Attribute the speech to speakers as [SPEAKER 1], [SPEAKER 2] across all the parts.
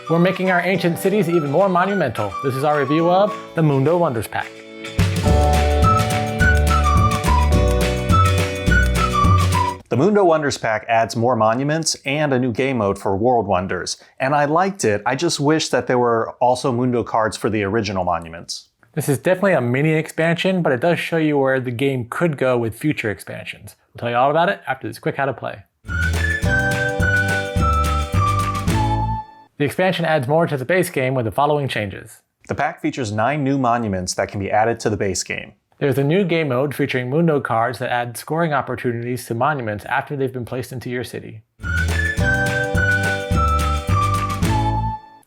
[SPEAKER 1] We're making our ancient cities even more monumental. This is our review of the Mundo Wonders Pack.
[SPEAKER 2] The Mundo Wonders Pack adds more monuments and a new game mode for World Wonders, and I liked it. I just wish that there were also Mundo cards for the original monuments.
[SPEAKER 1] This is definitely a mini expansion, but it does show you where the game could go with future expansions. We'll tell you all about it after this quick how to play. The expansion adds more to the base game with the following changes.
[SPEAKER 2] The pack features 9 new monuments that can be added to the base game.
[SPEAKER 1] There's a new game mode featuring Mundo cards that add scoring opportunities to monuments after they've been placed into your city.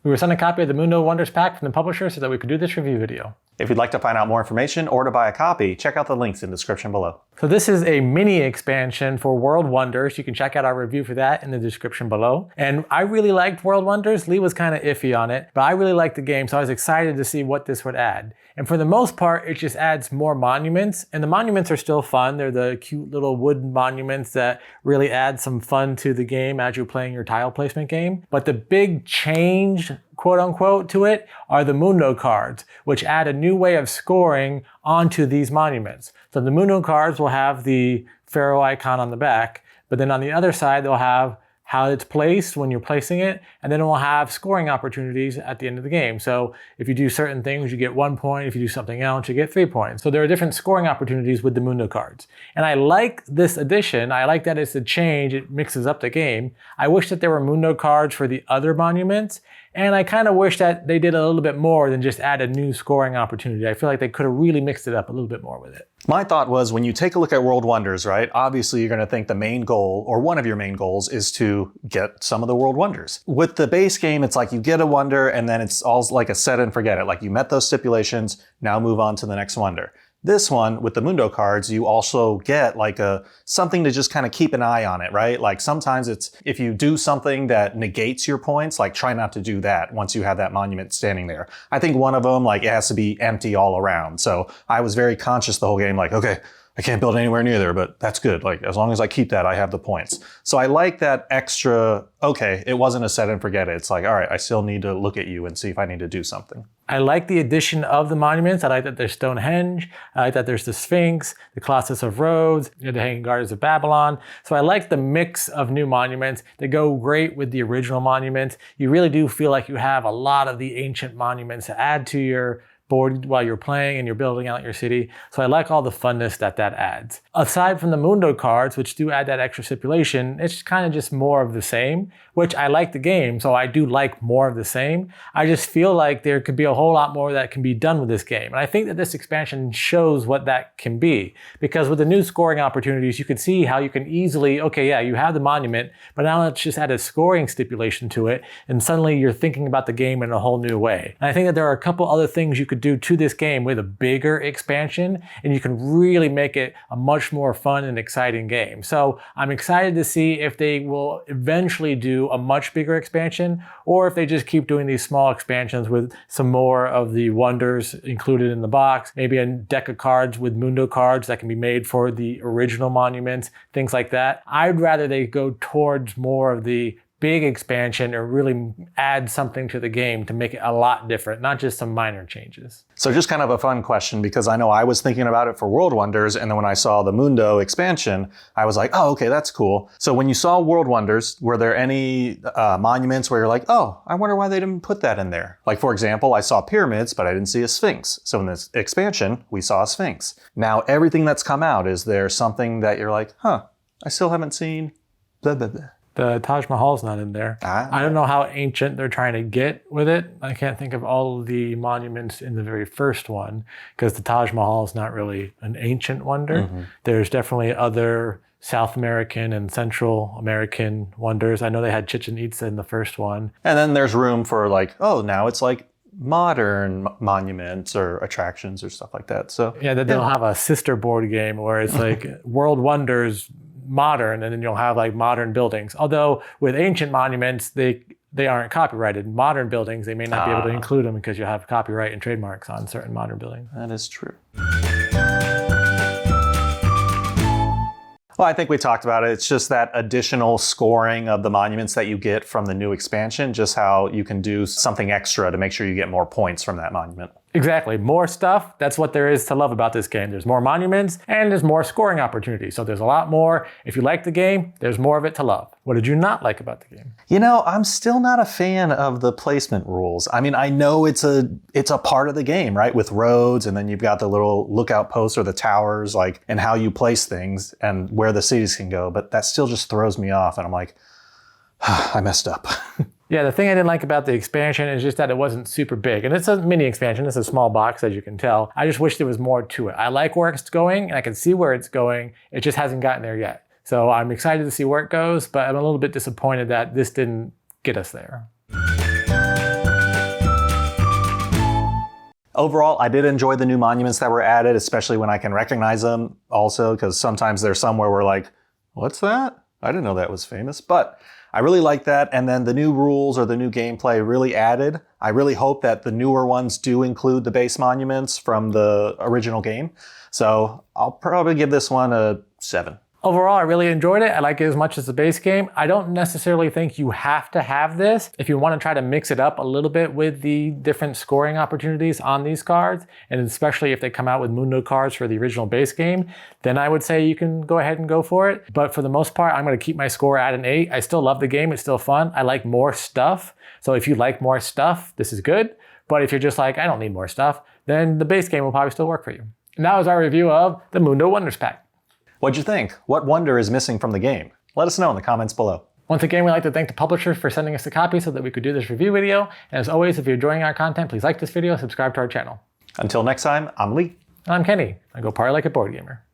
[SPEAKER 1] We were sent a copy of the Mundo Wonders Pack from the publisher so that we could do this review video.
[SPEAKER 2] If you'd like to find out more information or to buy a copy, check out the links in the description below.
[SPEAKER 1] So this is a mini expansion for World Wonders. You can check out our review for that in the description below. And I really liked World Wonders. Lee was kind of iffy on it, but I really liked the game, so I was excited to see what this would add. And for the most part, it just adds more monuments, and the monuments are still fun. They're the cute little wooden monuments that really add some fun to the game as you're playing your tile placement game. But the big change, quote unquote, to it are the Mundo cards, which add a new way of scoring onto these monuments. So the Mundo cards will have the pharaoh icon on the back, but then on the other side, they'll have how it's placed when you're placing it, and then it will have scoring opportunities at the end of the game. So if you do certain things, you get 1 point. If you do something else, you get 3 points. So there are different scoring opportunities with the Mundo cards. And I like this addition. I like that it's a change. It mixes up the game. I wish that there were Mundo cards for the other monuments, and I kind of wish that they did a little bit more than just add a new scoring opportunity. I feel like they could have really mixed it up a little bit more with it.
[SPEAKER 2] My thought was, when you take a look at World Wonders, right, obviously you're going to think the main goal, or one of your main goals, is to get some of the World Wonders. With the base game, it's like you get a wonder and then it's all like a set and forget it. Like you met those stipulations, now move on to the next wonder. This one, with the Mundo cards, you also get like something to just kind of keep an eye on it, right? Like sometimes it's, if you do something that negates your points, like try not to do that once you have that monument standing there. I think one of them, like it has to be empty all around. So I was very conscious the whole game, like, okay, I can't build anywhere near there, but that's good. Like, as long as I keep that, I have the points. So I like that extra, okay, it wasn't a set and forget it. It's like, all right, I still need to look at you and see if I need to do something.
[SPEAKER 1] I like the addition of the monuments. I like that there's Stonehenge. I like that there's the Sphinx, the Colossus of Rhodes, the Hanging Gardens of Babylon. So I like the mix of new monuments. They go great with the original monuments. You really do feel like you have a lot of the ancient monuments to add to your board while you're playing and you're building out your city. So I like all the funness that adds. Aside from the Mundo cards, which do add that extra stipulation, it's kind of just more of the same, which I like the game, so I do like more of the same. I just feel like there could be a whole lot more that can be done with this game. And I think that this expansion shows what that can be, because with the new scoring opportunities, you can see how you can easily, okay, yeah, you have the monument, but now let's just add a scoring stipulation to it, and suddenly you're thinking about the game in a whole new way. And I think that there are a couple other things you could do to this game with a bigger expansion, and you can really make it a much more fun and exciting game. So I'm excited to see if they will eventually do a much bigger expansion, or if they just keep doing these small expansions with some more of the wonders included in the box, maybe a deck of cards with Mundo cards that can be made for the original monuments, things like that. I'd rather they go towards more of the big expansion or really add something to the game to make it a lot different, not just some minor changes.
[SPEAKER 2] So just kind of a fun question, because I know I was thinking about it for World Wonders, and then when I saw the Mundo expansion, I was like, oh, okay, that's cool. So when you saw World Wonders, were there any monuments where you're like, oh, I wonder why they didn't put that in there? Like, for example, I saw pyramids, but I didn't see a Sphinx. So in this expansion, we saw a Sphinx. Now, everything that's come out, is there something that you're like, huh, I still haven't seen blah, blah, blah?
[SPEAKER 1] The Taj Mahal's not in there. I don't know how ancient they're trying to get with it. I can't think of all of the monuments in the very first one, because the Taj Mahal is not really an ancient wonder. Mm-hmm. There's definitely other South American and Central American wonders. I know they had Chichen Itza in the first one.
[SPEAKER 2] And then there's room for like, oh, now it's like modern monuments or attractions or stuff like that. So
[SPEAKER 1] yeah, they'll have a sister board game where it's like World Wonders modern, and then you'll have like modern buildings. Although with ancient monuments, they aren't copyrighted. Modern buildings, they may not be able to include them because you have copyright and trademarks on certain modern buildings.
[SPEAKER 2] That is true. Well, I think we talked about it. It's just that additional scoring of the monuments that you get from the new expansion, just how you can do something extra to make sure you get more points from that monument.
[SPEAKER 1] Exactly. More stuff. That's what there is to love about this game. There's more monuments and there's more scoring opportunities. So there's a lot more. If you like the game, there's more of it to love. What did you not like about the game?
[SPEAKER 2] You know, I'm still not a fan of the placement rules. I mean, I know it's a part of the game, right? With roads, and then you've got the little lookout posts or the towers, like, and how you place things and where the cities can go. But that still just throws me off. And I'm like, I messed up.
[SPEAKER 1] Yeah, the thing I didn't like about the expansion is just that it wasn't super big. And it's a mini expansion. It's a small box, as you can tell. I just wish there was more to it. I like where it's going, and I can see where it's going. It just hasn't gotten there yet. So I'm excited to see where it goes, but I'm a little bit disappointed that this didn't get us there.
[SPEAKER 2] Overall, I did enjoy the new monuments that were added, especially when I can recognize them also, because sometimes there's some where we're like, what's that? I didn't know that was famous. But I really like that. And then the new rules or the new gameplay really added. I really hope that the newer ones do include the base monuments from the original game. So I'll probably give this one a 7.
[SPEAKER 1] Overall, I really enjoyed it. I like it as much as the base game. I don't necessarily think you have to have this. If you want to try to mix it up a little bit with the different scoring opportunities on these cards, and especially if they come out with Mundo cards for the original base game, then I would say you can go ahead and go for it. But for the most part, I'm going to keep my score at an 8. I still love the game. It's still fun. I like more stuff. So if you like more stuff, this is good. But if you're just like, I don't need more stuff, then the base game will probably still work for you. And that was our review of the Mundo Wonders Pack.
[SPEAKER 2] What'd you think? What wonder is missing from the game? Let us know in the comments below.
[SPEAKER 1] Once again, we'd like to thank the publishers for sending us a copy so that we could do this review video. And as always, if you're enjoying our content, please like this video, subscribe to our channel.
[SPEAKER 2] Until next time, I'm Lee.
[SPEAKER 1] And I'm Kenny. I go party like a board gamer.